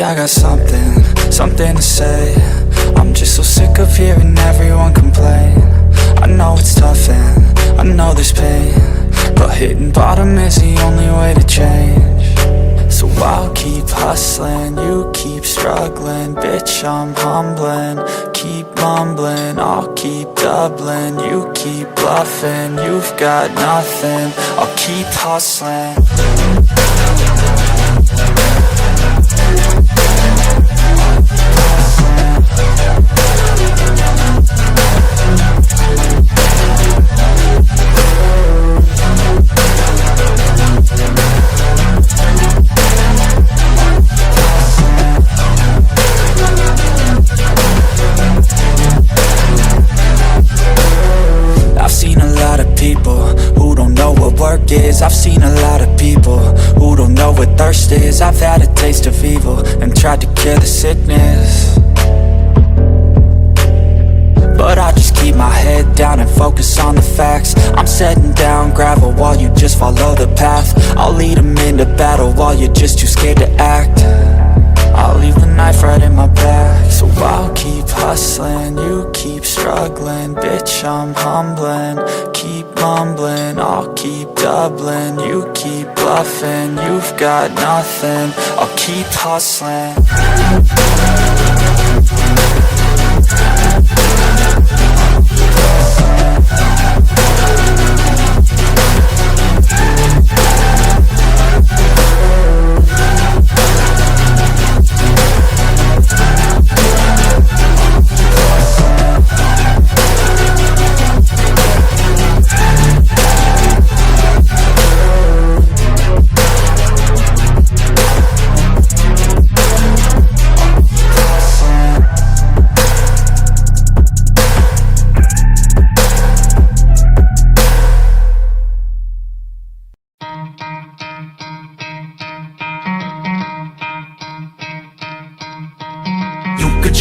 I got something to say. I'm just so sick of hearing everyone complain. I know it's tough and I know there's pain, but hitting bottom is the only way to change. So I'll keep hustling, you keep struggling. Bitch, I'm humbling, keep mumbling. I'll keep doubling, you keep bluffing. You've got nothing, I'll keep hustling. I've seen a lot of people who don't know what thirst is. I've had a taste of evil and tried to cure the sickness, but I just keep my head down and focus on the facts. I'm setting down gravel while you just follow the path. I'll lead them into battle while you're just too scared to act. I'll leave the knife right in my back. So I'll keep hustling, you keep struggling. Bitch, I'm humbling, keep mumbling. I'll keep doubling, you keep bluffing. You've got nothing, I'll keep hustling.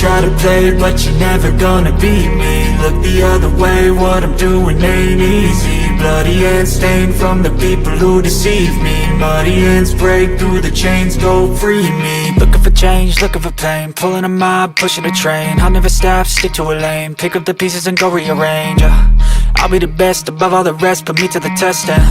Try to play, but you're never gonna beat me. Look the other way, what I'm doing ain't easy. Bloody hands stained from the people who deceive me. Muddy hands break through the chains, go free me. Looking for change, looking for pain. Pulling a mob, pushing a train. I'll never stop, stick to a lane. Pick up the pieces and go rearrange. I'll be the best above all the rest, put me to the test and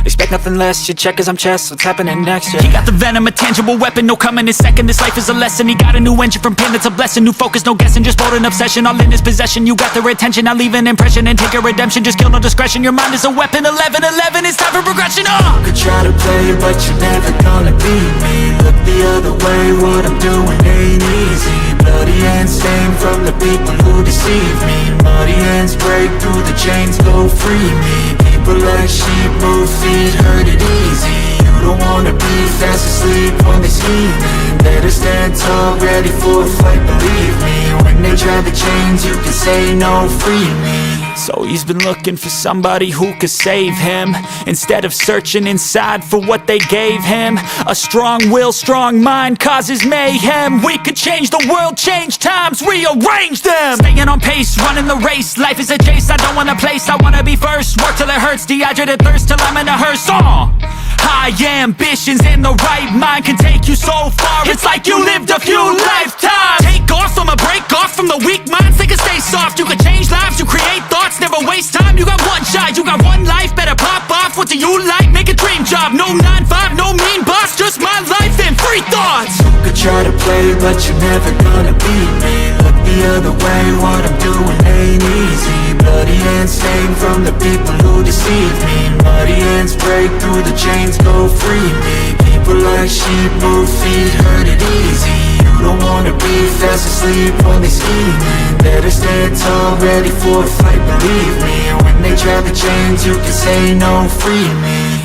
expect nothing less. Your check is I'm chess, what's happening next? Yeah. He got the venom, a tangible weapon, no coming in second. This life is a lesson, he got a new engine from pain, that's a blessing. New focus, no guessing, just bold and obsession. All in his possession, you got their attention. I leave an impression and take your redemption. Just kill, no discretion, your mind is a weapon. 11-11, it's time for progression. You could try to play, but you're never gonna beat me. Look the other way, what I'm doing ain't easy. Bloody hands stained from the people who deceive me. Muddy hands break through the chains, go free me. People like sheep move feet, hurt it easy. You don't wanna be fast asleep when they scheming. Better stand tall, ready for a fight, believe me. When they try the chains, you can say no, free me. So he's been looking for somebody who could save him, instead of searching inside for what they gave him. A strong will, strong mind causes mayhem. We could change the world, change times, rearrange them. Staying on pace, running the race. Life is a chase, I don't want a place, I wanna be first. Work till it hurts, dehydrated thirst till I'm in a hearse. High ambitions and the right mind can take you so far. It's like you lived a few lifetimes. Take off, I'ma break off from the weak minds. They can stay soft, you can change lives, you create thoughts. Never waste time, you got one shot, you got one life. Better pop off, what do you like? Make a dream job, no 9-5, no mean boss. Just my life and free thoughts. You could try to play, but you're never gonna beat me. Look the other way, what I'm doing ain't easy. Bloody hands stained from the people who deceive me. Muddy hands break through the chains, go free me. People like sheep move feet, hurt it easy. You don't wanna be fast asleep when they scheming. Better stand tall, ready for a fight, believe me. When they try the chains, you can say no, free me.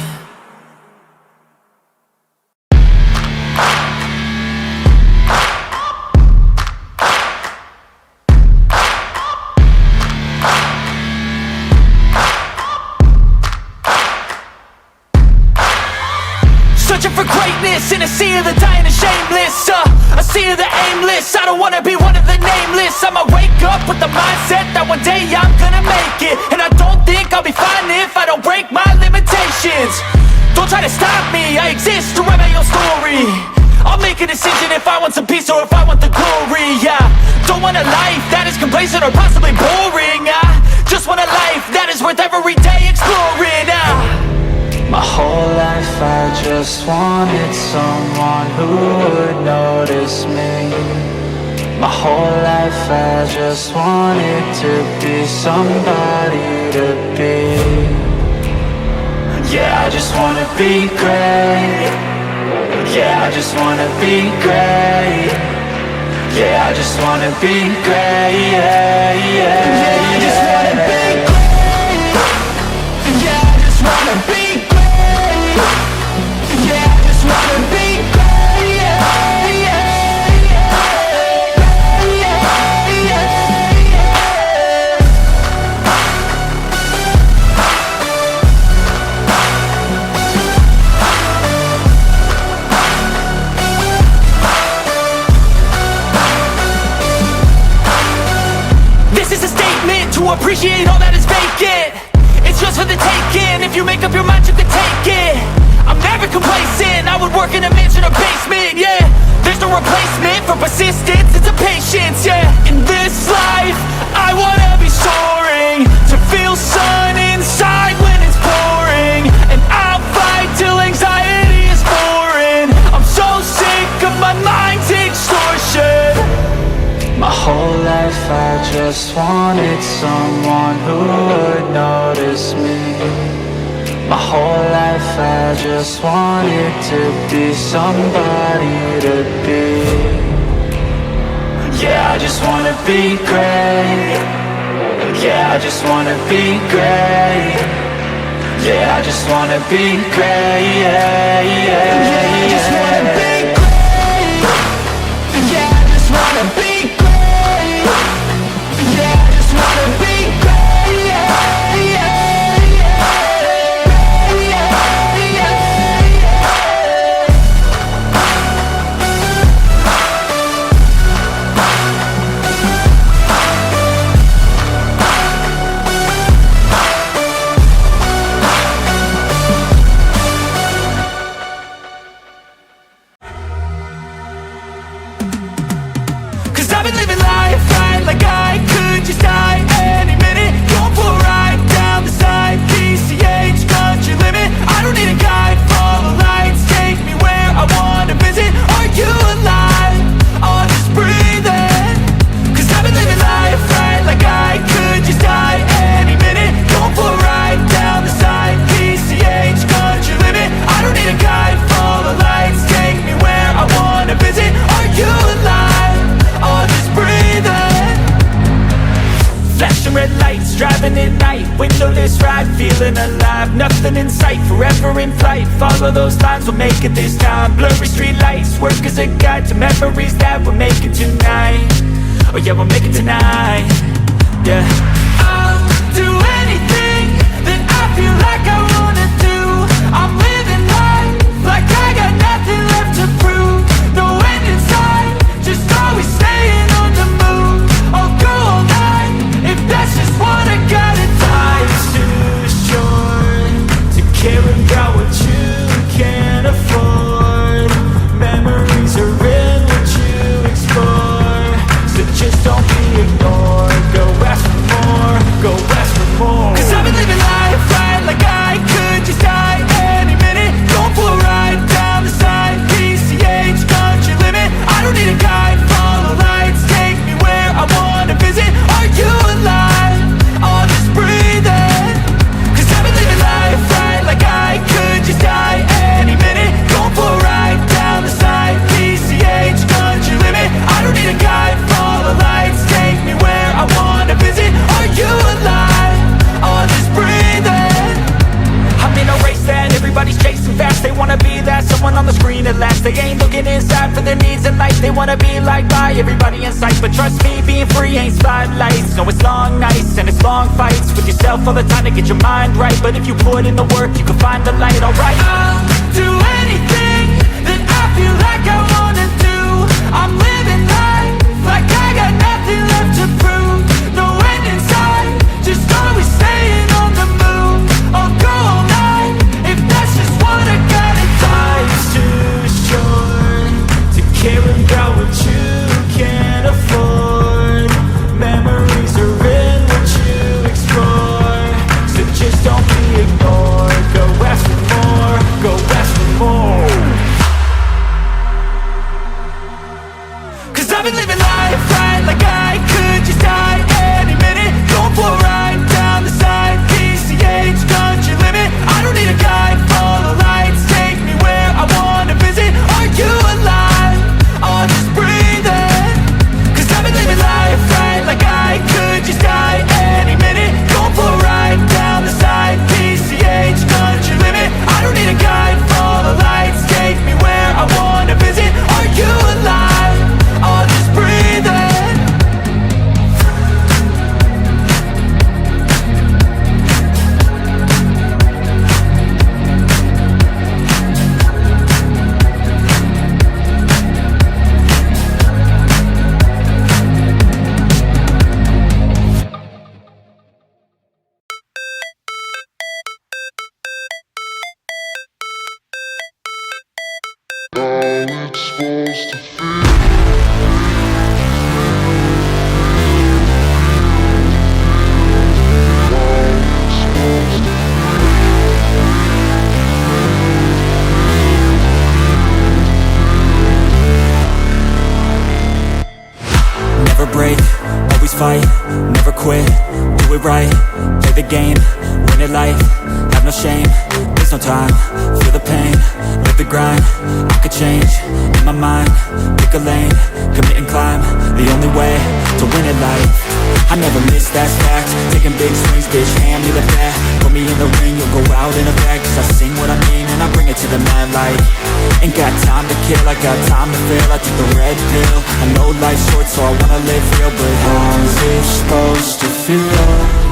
Searching for greatness in a sea of the dying and shameless. A sea of the aimless. I don't wanna be one of the nameless. I'ma wake up with the mindset that one day I'm gonna make it. And I don't think I'll be fine if I don't break my limitations. Don't try to stop me, I exist to write my own story. I'll make a decision if I want some peace want a life that is complacent or possibly boring. I just want a life that is worth every day exploring. My whole life I just wanted someone who would notice me. My whole life I just wanted to be somebody to be. Yeah, I just wanna be great. Yeah, I just wanna be great. Yeah, I just wanna be great. Yeah, yeah, yeah, I just wanna be great. Yeah, I just wanna be great. Yeah, I just wanna be great. Yeah, yeah, yeah, yeah, yeah, yeah. This is a statement to appreciate all that is vacant. It's just for the taking. If you make up your mind, you can take it. I'm never complacent. I would work in a mansion or basement, yeah. There's no replacement for persistence, it's a patience, yeah. In this life, I wanna be soaring, to feel sun inside when it's pouring. And I'll fight till anxiety is foreign. I'm so sick of my mind's extortion. My whole life I just wanted someone who would notice me. My whole life I just wanted to be somebody to be. Yeah, I just wanna be great. Yeah, I just wanna be great. Yeah, I just wanna be great. Yeah, yeah, yeah, I just wanna be great. Yeah, I just wanna be great. Yeah, I just wanna be great. Yeah, yeah. I've been living life right like I could just die any minute. Going for a ride down the side, PCH, country limit. I don't need a guide, follow lights, take me where I wanna visit. Are you alive? Or just breathing? Cause I've been living life right like I could just die any minute. Going for a ride down the side, PCH, country limit. I don't need a guide, follow lights, take me where I wanna visit. Are you alive? Or just breathing? Flashing red lights, driving at night, windowless ride, feeling alive. Nothing in sight, forever in flight. Follow those lines, we'll make it this time. Blurry street lights, work as a guide to memories that we're making tonight. Oh yeah, we'll make it tonight. Yeah, I'll do anything that I feel like I wanna do. I'm living life like I got nothing left to prove. No end in sight, just always staying on the move. I'll go all night if that's just what I gotta do. Life's too short to care about what you can't afford. Memories are in what you explore, so just don't be ignored. Go ask for more, go ask for more. Cause I've been living life right like I could just die any minute. Going for a ride down the side, PCH, country limit. I don't need a guide, follow lights, take me where I wanna visit. Are you alive? Or just breathing? Cause I've been living life right like I could just die any minute. Going for a ride down the side, PCH, country limit. I don't need a guide, follow lights, take me where I wanna visit. Are you alive? Or just breathing? I'm in a race that everybody's chasing fast. They wanna be that someone on the screen at last. They ain't looking inside for their needs in life. They wanna be liked by everybody in sight. But trust me, being free ain't spotlights. No, it's long nights and it's long fights with yourself all the time to get your mind right. But if you put in the work, you can find the light, alright. I'll do anything that I feel like I wanna do. I'm living life like I got nothing left to prove. No end in sight, just always staying on the move. I'll go all night if that's just what I gotta do. Life's too short to care about what you can't afford. always fight, never quit, do it right, play the game, win it life, have no shame, there's no time, feel the pain, live the grind, I could change, in my mind, pick a lane, commit and climb, the only way to win it life. I never miss, that's fact, taking big swings, bitch, hand me the bat, put me in the ring, you'll go out in a bag, cause I sing what I mean and I bring it to the mad light. Ain't got time to kill, I got time to feel, I took the red pill, I know life's short so I wanna live real, but how's it supposed to feel?